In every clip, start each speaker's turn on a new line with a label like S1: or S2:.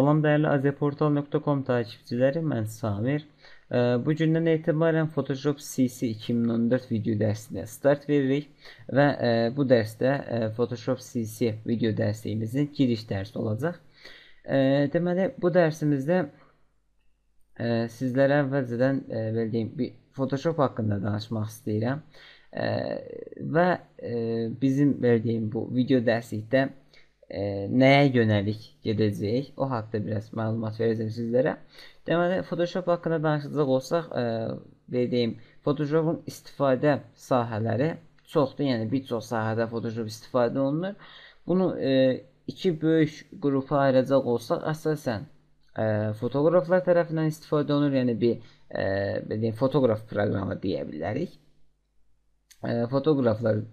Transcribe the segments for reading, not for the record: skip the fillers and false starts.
S1: Salam dəyərli aziyaportal.com takipçiləri, mən Samir. Bu gündən etibarən Photoshop CC 2014 video dərsinə start veririk və bu dərsdə Photoshop CC video dərsimizin giriş dərsi olacaq. Deməli, bu dərsimizdə sizlərə əvvəlcədən bir Photoshop haqqında danışmaq istəyirəm və bizim verdiyim bu video dərslikdə nəyə yönəlik gedəcəyik, o haqda biraz məlumat verəcəm sizlərə. Deməli, Photoshop haqqında danışacaq olsaq, Photoshopun istifadə sahələri çoxdur, yəni bir çox sahədə Photoshop istifadə olunur. Bunu iki böyük qrupa ayıracaq olsaq, əsasən fotoqraflar tərəfindən istifadə olunur, yəni bir fotoqraf proqramı deyə bilərik. Fotoqraflar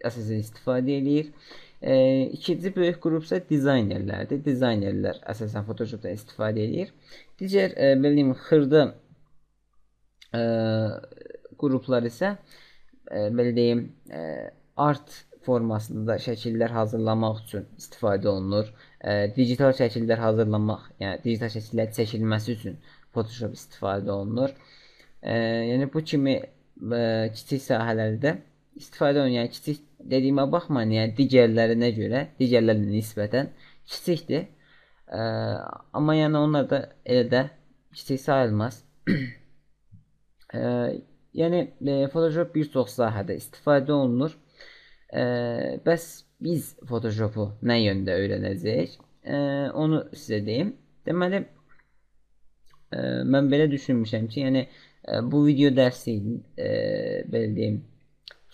S1: əsasən istifadə edir. İkinci böyük qrup isə dizaynerlərdir. Dizaynerlər əsasən Photoshopdan istifadə edir. Digər xırda qruplar isə art formasında şəkillər hazırlamaq üçün istifadə olunur. Digital şəkillər hazırlamaq, yəni digital şəkillər çəkilməsi üçün Photoshop istifadə olunur. Yəni bu kimi kiçik sahələrdə istifadə olunur. Yəni kiçik dediyimə baxmayın, yəni digərlərinə görə, digərlərinə nisbətən kiçikdir. Amma yəni onlar da elə də kiçik sayılmaz. Yəni Photoshop bir çox sahədə istifadə olunur. Bəs biz Photoshopu nə yöndə öyrənəcəyik? Onu sizə deyim. Deməli, mən belə düşünmüşəm ki, yəni bu video dərsinin belə deyim,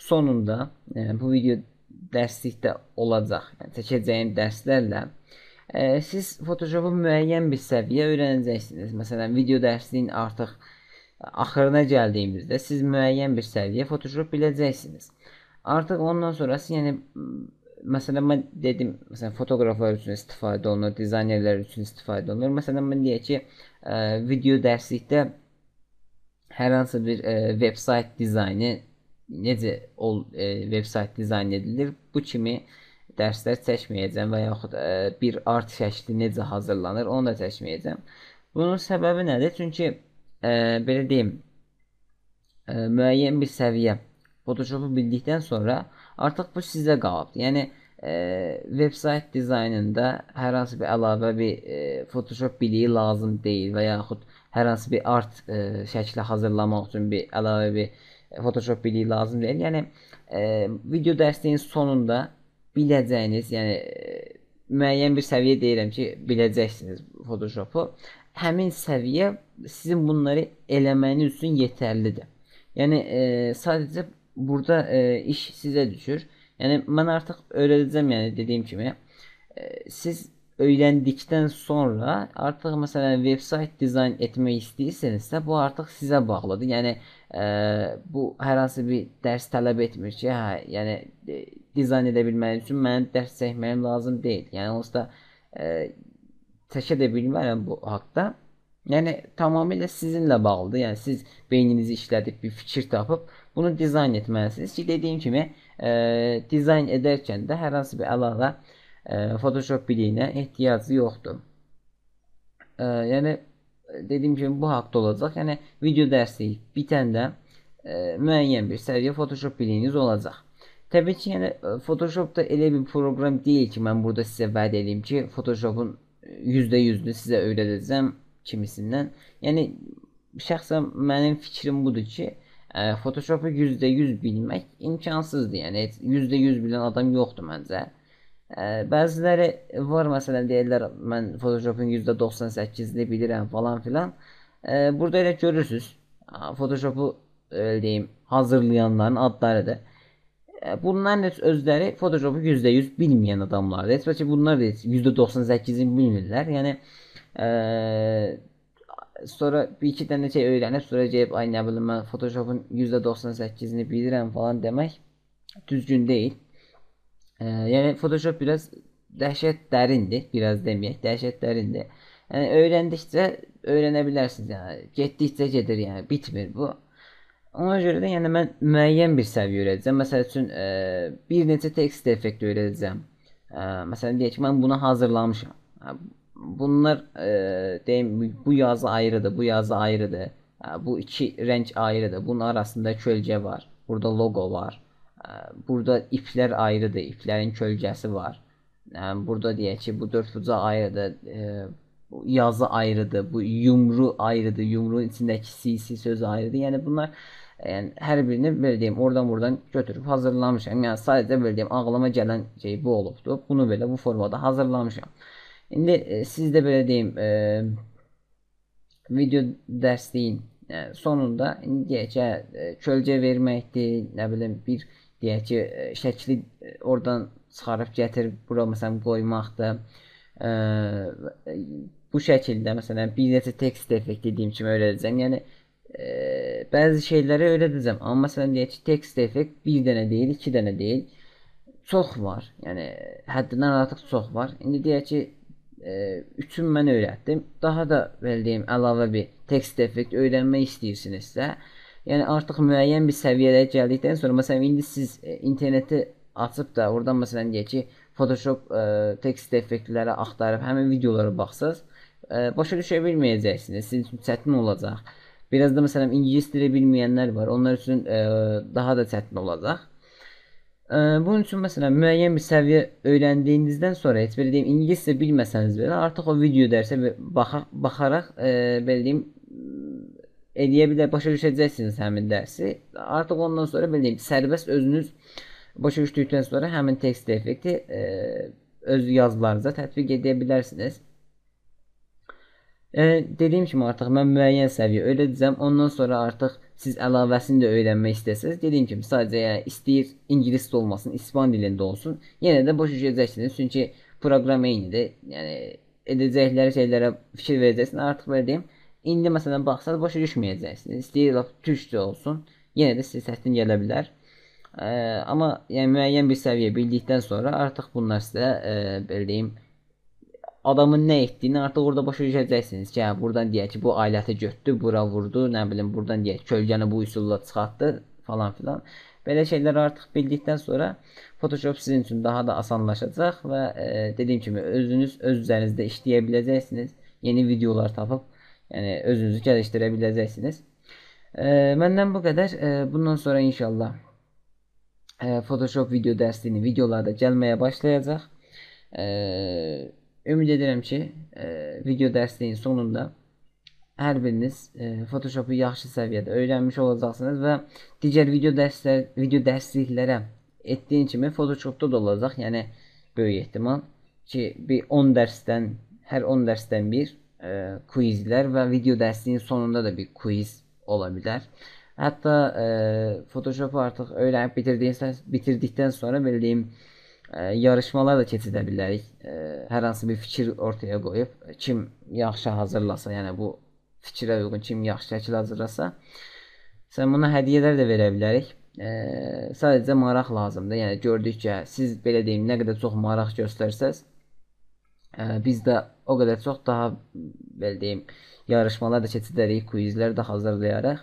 S1: sonunda, yəni bu video dərslikdə olacaq, yəni çəkəcəyim dərslərlə siz Photoshop'u müəyyən bir səviyyə öyrənəcəksiniz. Məsələn, video dərsliyin artıq axırına gəldiyimizdə siz müəyyən bir səviyyə Photoshop biləcəksiniz. Artıq ondan sonrası, yəni məsələn mən dedim, məsələn fotoqraflar üçün istifadə olunur, dizaynerlər üçün istifadə olunur. Məsələn mən deyək ki, video dərslikdə hər hansı bir veb-sayt dizaynı necə veb-sayt dizayn edilir, bu kimi dərslər çəkməyəcəm və yaxud bir art şəkli necə hazırlanır, onu da çəkməyəcəm. Bunun səbəbi nədir? Çünki belə deyim, müəyyən bir səviyyə Photoshop'u bildikdən sonra artıq bu sizə qalıbdır. Yəni veb-sayt dizaynında hər hansı bir əlavə bir Photoshop biliyi lazım deyil və yaxud hər hansı bir art şəkli hazırlamaq üçün bir əlavə bir Photoshop biliyi lazım deyil. Yəni video dərsliyin sonunda biləcəyiniz, yəni müəyyən bir səviyyə deyirəm ki, biləcəksiniz Photoshop'u. Həmin səviyyə sizin bunları eləməyiniz üçün yetərlidir. Yəni sadəcə burada iş sizə düşür. Yəni mən artıq öyrədəcəm, yəni dediyim kimi siz öyrəndikdən sonra artıq məsələn veb-sayt dizayn etmək istəyirsinizsə, bu artıq sizə bağlıdır. Yəni bu hər hansı bir dərs tələb etmir ki, yəni dizayn edə bilməyim üçün mənim dərs çəkməyim lazım deyil. Yəni onsuz da çəkə də bilmərəm bu haqda. Yəni tamamilə sizinlə bağlıdır. Yəni siz beyninizi işlədib bir fikir tapıb bunu dizayn etməlisiniz ki, dediyim kimi dizayn edərkən də hər hansı bir əlavə Photoshop biliyinə ehtiyacı yoxdur. Yəni dediyim kimi bu haqda olacaq. Yəni video dərsi bitəndə müəyyən bir səviyyə Photoshop biliyiniz olacaq. Təbii ki, yəni Photoshop'da elə bir proqram deyil ki, mən burada sizə vəd edeyim ki, Photoshop'un %100'ünü sizə öyrədəcəm kimisindən. Yəni şəxsən mənim fikrim budur ki, Photoshop'u %100 bilmək imkansızdır. Yəni %100 bilən adam yoxdur məncə. Bəziləri var, məsələn deyirlər, mən Photoshop'un %98'ini bilirəm falan filan. Burada elə görürsünüz, Photoshop'u deyim, hazırlayanların adlarıdır. Bunların özləri Photoshop'u %100 bilməyən adamlardır. Heç bəlkə bunlar da %98'ini bilmirlər. Yəni sonra bir iki dənə şey öyrənib, sonra gəlib ay nə bilim mən Photoshop'un %98'ini bilirəm falan demək düzgün deyil. Yəni Photoshop biraz dəhşət dərindir, biraz deməyək, dəhşət dərindir. Yəni öyrəndikcə öyrənə bilərsiniz, yəni getdikcə gedir, yəni bitmir bu. Ona görə də yəni mən müəyyən bir səviyyə öyrədəcəm. Məsəl üçün bir neçə tekst effekti öyrədəcəm. Məsələn deyək ki, mən bunu hazırlamışam. bunlar deyim bu yazı ayrıdır, bu yazı ayrıdır. Bu iki renk ayrıdır. Bunun arasında kölge var. Burada logo var. Burada ipler ayrıdır. İplerin kölgəsi var. Burada deyək ki, bu dörd bucağı ayrıdır. Bu yazı ayrıdır. Bu yumru ayrıdır. Yumruğun içindəki CC sözü ayrıdır. Yəni bunlar hər birini belə deyim, oradan buradan götürüb hazırlamışam. Yəni sadəcə belə deyim, ağlıma gələn şey bu olubdu. Bunu belə bu formada hazırlamışam. İndi siz də belə deyim, video dərsliyin sonunda indi deyək ki, kölgə verməkdir, nə bilim bir deyək ki, şəkli oradan çıxarıb gətirib bura məsələn qoymaqdır. Bu şəkildə məsələn bir neçə tekst effekt dediyim kimi öyrədəcəm. Yəni bəzi şeyləri öyrədəcəm. Amma məsələn deyək ki, tekst effekt bir dənə deyil, iki dənə deyil. Çox var. Yəni həddindən artıq çox var. İndi deyək ki, üçün mən öyrətdim. Daha da belə deyim, əlavə bir tekst effekt öyrənmək istəyirsinizsə, yəni artıq müəyyən bir səviyyəyə gəldikdən sonra məsələn indi siz interneti açıb da oradan məsələn deyək ki, Photoshop tekst effektləri axtarıb həmin videolara baxsaz, başa düşə bilməyəcəksiniz. Sizin üçün çətin olacaq. Biraz da məsələn ingilis dili bilməyənlər var. Onlar üçün daha da çətin olacaq. Bunun üçün məsələn müəyyən bir səviyyə öyrəndiyinizdən sonra heç belə deyim ingiliscə bilməsəniz belə artıq o video dərsə baxaraq belə deyim eləyə bilər, başa düşəcəksiniz həmin dərsi. Artıq ondan sonra belə deyim sərbəst özünüz başa düşdükdən sonra həmin tekst effekti öz yazılarınıza tətbiq edə bilərsiniz. Dediyim kimi artıq mən müəyyən səviyyə öyrədəcəm. Ondan sonra artıq siz əlavəsini də öyrənmək istəsəniz, dediyim kimi sadəcə yəni istəyir ingiliscə olmasın, ispan dilində olsun, yenə də başa düşəcəksiniz. Çünki proqram eynidir. Yəni edəcəkləri şeylərə fikir verəcəksiniz. Artıq belə deyim, indi məsələn baxsaz başa düşməyəcəksiniz. İstəyir türkcə olsun, yenə də sizə çətin gələ bilər. Amma yəni müəyyən bir səviyyə bildikdən sonra artıq bunlar sizə belə deyim adamın nə etdiyini artıq orada başa düşəcəksiniz ki, yəni buradan deyək ki, bu aləti götürdü, bura vurdu, nə bilim buradan deyək kölgəni bu üsulla çıxartdı falan filan. Belə şeylər artıq bildikdən sonra Photoshop sizin üçün daha da asanlaşacaq və dediyim kimi özünüz öz üzərinizdə işləyə biləcəksiniz. Yeni videolar tapıb, yəni özünüzü gəlişdirə biləcəksiniz. Məndən bu qədər. Bundan sonra inşallah Photoshop video dərsliyinin videoları da gəlməyə başlayacaq. Ümid edirəm ki, video dərsliyin sonunda hər biriniz Photoshopu yaxşı səviyyədə öyrənmiş olacaqsınız və digər video dərsliklərə etdiyim kimi Photoshopda da olacaq. Yəni böyük ehtimal ki, bir 10 dərsdən, hər 10 dərsdən bir quizlər və video dərsliyin sonunda da bir quiz ola bilər. Hətta Photoshopu artıq öyrənib bitirdikdən sonra belə deyim yarışmalar da keçidə bilərik. Hər hansı bir fikir ortaya qoyub kim yaxşı hazırlasa, yəni bu fikrə uyğun kim yaxşı şəkil hazırlasa, sən buna hədiyyələr də verə bilərik. Sadəcə maraq lazımdır. Yəni gördükcə siz belə deyim nə qədər çox maraq göstərsəz, biz də o qədər çox daha belə deyim yarışmalar da keçidərik, quizlər də hazırlayarıq.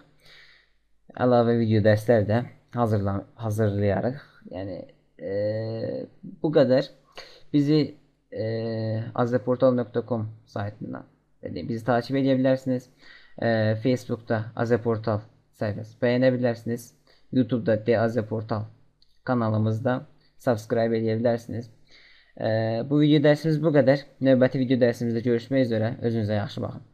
S1: Əlavə video dərslər də hazırlayarıq. Yəni bu qədər. Bizi azeportal.com saytından bizi takip edə bilərsiniz. Facebook'da Azeportal sayfası bəyənə bilərsiniz. YouTube'da Azeportal kanalımızda subscribe edə bilərsiniz. Bu video dərsimiz bu qədər. Növbəti video dərsimizdə görüşmək üzrə. Özünüzə yaxşı baxın.